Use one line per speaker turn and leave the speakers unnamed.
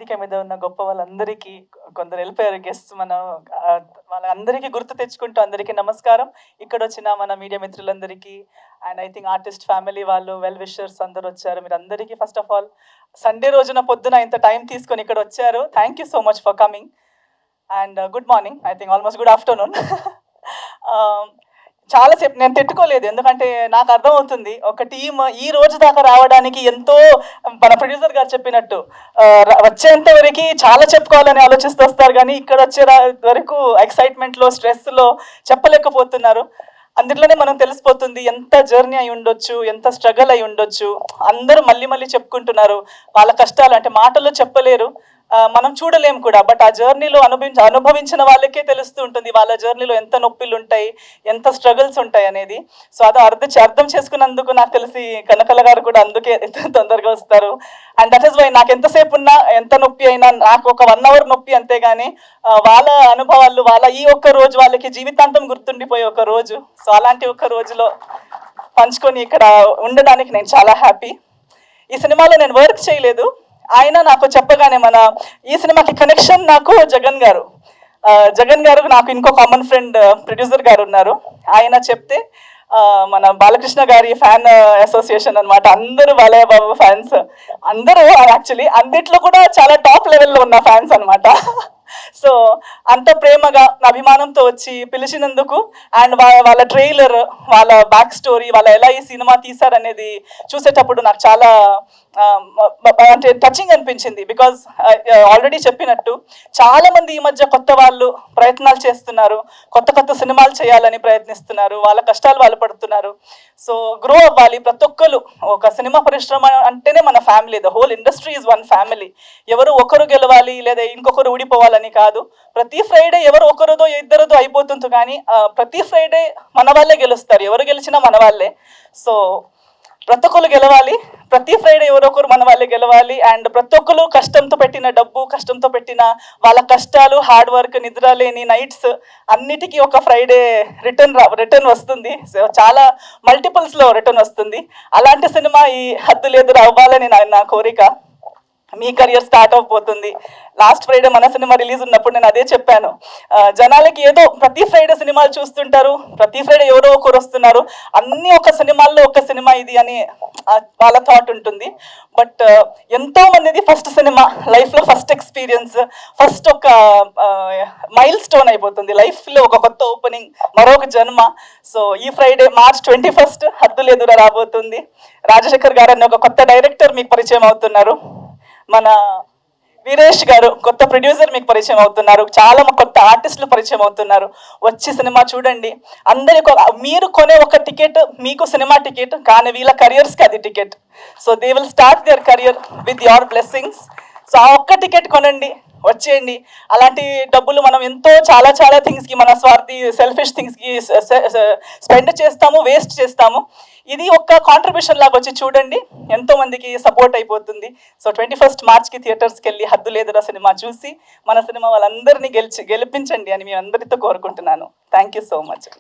వేదిక మీద ఉన్న గొప్ప వాళ్ళందరికీ, కొందరు వెళ్ళిపోయారు గెస్ట్స్, మనం వాళ్ళందరికీ గుర్తు తెచ్చుకుంటూ అందరికీ నమస్కారం. ఇక్కడ వచ్చిన మన మీడియా మిత్రులందరికీ and I think artist family వాళ్ళు, వెల్ విషర్స్ అందరూ వచ్చారు. మీరు అందరికీ ఫస్ట్ ఆఫ్ ఆల్ సండే రోజున పొద్దున ఇంత టైం తీసుకొని ఇక్కడ వచ్చారు. Thank you so much for coming and good morning, I think almost good afternoon. చాలాసేపు నేను తిట్టుకోలేదు, ఎందుకంటే నాకు అర్థమవుతుంది ఒక టీమ్ ఈ రోజు దాకా రావడానికి ఎంతో, మన ప్రొడ్యూసర్ గారు చెప్పినట్టు వచ్చేంత వరకు చాలా చెప్పుకోవాలని ఆలోచిస్తూ వస్తారు, కానీ ఇక్కడ వచ్చే వరకు ఎక్సైట్మెంట్లో, స్ట్రెస్లో చెప్పలేకపోతున్నారు. అందులోనే మనం తెలిసిపోతుంది ఎంత జర్నీ అయి ఉండొచ్చు, ఎంత స్ట్రగుల్ అయి ఉండొచ్చు. అందరూ మళ్ళీ మళ్ళీ చెప్పుకుంటున్నారు వాళ్ళ కష్టాలు, అంటే మాటల్లో చెప్పలేరు, మనం చూడలేము కూడా. బట్ ఆ జర్నీలో అనుభవించిన వాళ్ళకే తెలుస్తూ ఉంటుంది వాళ్ళ జర్నీలో ఎంత నొప్పిలు ఉంటాయి, ఎంత స్ట్రగుల్స్ ఉంటాయి అనేది. సో అది అర్థం చేసుకున్నందుకు నాకు తెలిసి కనకల గారు కూడా అందుకే తొందరగా వస్తారు. అండ్ దట్ ఈస్ వై నాకు ఎంతసేపు ఉన్నా, ఎంత నొప్పి అయినా, నాకు ఒక 1 hour నొప్పి అంతేగాని వాళ్ళ అనుభవాలు, వాళ్ళ ఈ ఒక్క రోజు వాళ్ళకి జీవితాంతం గుర్తుండిపోయే ఒక రోజు. సో అలాంటి ఒక రోజులో పంచుకొని ఇక్కడ ఉండడానికి నేను చాలా హ్యాపీ. ఈ సినిమాలో నేను వర్క్ చేయలేదు, ఆయన నాకు చెప్పగానే, మన ఈ సినిమాకి కనెక్షన్ నాకు జగన్ గారు నాకు ఇంకో కామన్ ఫ్రెండ్ ప్రొడ్యూసర్ గారు ఉన్నారు. ఆయన చెప్తే మన బాలకృష్ణ గారి ఫ్యాన్ అసోసియేషన్ అనమాట, అందరూ బాలయ్య బాబు ఫ్యాన్స్, అందరూ యాక్చువల్లీ అన్నిట్లో కూడా చాలా టాప్ లెవెల్లో ఉన్న ఫ్యాన్స్ అనమాట. సో అంత ప్రేమగా అభిమానంతో వచ్చి పిలిచినందుకు, అండ్ వాళ్ళ ట్రైలర్, వాళ్ళ బ్యాక్ స్టోరీ, వాళ్ళ ఎలా ఈ సినిమా తీశారనేది చూసేటప్పుడు నాకు చాలా అంటే టచింగ్ అనిపించింది. బికాజ్ ఆల్రెడీ చెప్పినట్టు చాలామంది ఈ మధ్య కొత్త వాళ్ళు ప్రయత్నాలు చేస్తున్నారు, కొత్త సినిమాలు చేయాలని ప్రయత్నిస్తున్నారు, వాళ్ళ కష్టాలు వాళ్ళు పడుతున్నారు. సో గ్రో అవ్వాలి ప్రతి ఒక్కరు. ఒక సినిమా పరిశ్రమ అంటేనే మన family, the whole industry is one family. ఎవరు ఒకరు గెలవాలి లేదా ఇంకొకరు ఊడిపోవాలని కాదు. ప్రతి ఫ్రైడే ఎవరు ఒకరిదో ఇద్దరిదో అయిపోతుంది, కానీ ప్రతి ఫ్రైడే మన వాళ్ళే గెలుస్తారు, ఎవరు గెలిచినా మన వాళ్ళే. సో ప్రతి ఒక్కరు గెలవాలి, ప్రతి ఫ్రైడే ఎవరొకరు మన వాళ్ళే గెలవాలి. అండ్ ప్రతి ఒక్కరు కష్టంతో పెట్టిన డబ్బు, కష్టంతో పెట్టిన వాళ్ళ కష్టాలు, హార్డ్ వర్క్, నిద్ర లేని నైట్స్ అన్నిటికీ ఒక ఫ్రైడే రిటర్న్ వస్తుంది. సో చాలా మల్టిపుల్స్లో రిటర్న్ వస్తుంది. అలాంటి సినిమా ఈ హద్దు లేదు అవ్వాలని నా కోరిక. మీ కెరియర్ స్టార్ట్ అయిపోతుంది. లాస్ట్ ఫ్రైడే మన సినిమా రిలీజ్ ఉన్నప్పుడు నేను అదే చెప్పాను, జనాలకి ఏదో ప్రతి ఫ్రైడే సినిమాలు చూస్తుంటారు, ప్రతి ఫ్రైడే ఎవరో ఒకరు వస్తున్నారు, అన్ని ఒక సినిమాల్లో ఒక సినిమా ఇది అని వాళ్ళ థాట్ ఉంటుంది. బట్ ఎంతో మందిది ఫస్ట్ సినిమా, లైఫ్లో ఫస్ట్ ఎక్స్పీరియన్స్, ఫస్ట్ ఒక మైల్ స్టోన్ అయిపోతుంది లైఫ్లో, ఒక కొత్త ఓపెనింగ్, మరొక జన్మ. సో ఈ ఫ్రైడే March 21 హద్దు లేదురా రాబోతుంది. రాజశేఖర్ గారు అనే ఒక కొత్త డైరెక్టర్ మీకు పరిచయం అవుతున్నారు, మన వీరేష్ గారు కొత్త ప్రొడ్యూసర్ మీకు పరిచయం అవుతున్నారు, చాలా కొత్త ఆర్టిస్టులు పరిచయం అవుతున్నారు. వచ్చి సినిమా చూడండి. అందరికి మీరు కొనే ఒక టికెట్ మీకు సినిమా టికెట్, కానీ వీళ్ళ కెరియర్స్కి అది ticket. So they will start their career with your blessings. So ఆ ఒక్క టికెట్ కొనండి, వచ్చేయండి. అలాంటి డబ్బులు మనం ఎంతో చాలా థింగ్స్కి, మన స్వార్థి సెల్ఫిష్ థింగ్స్కి స్పెండ్ చేస్తాము, వేస్ట్ చేస్తాము. ఇది ఒక కాంట్రిబ్యూషన్ లాగా వచ్చి చూడండి, ఎంతో మందికి సపోర్ట్ అయిపోతుంది. సో 21 Marchకి థియేటర్స్కి వెళ్ళి హద్దు లేదురా సినిమా చూసి మన సినిమా వాళ్ళందరినీ గెలిపించండి అని మీ అందరితో కోరుకుంటున్నాను. Thank you so much.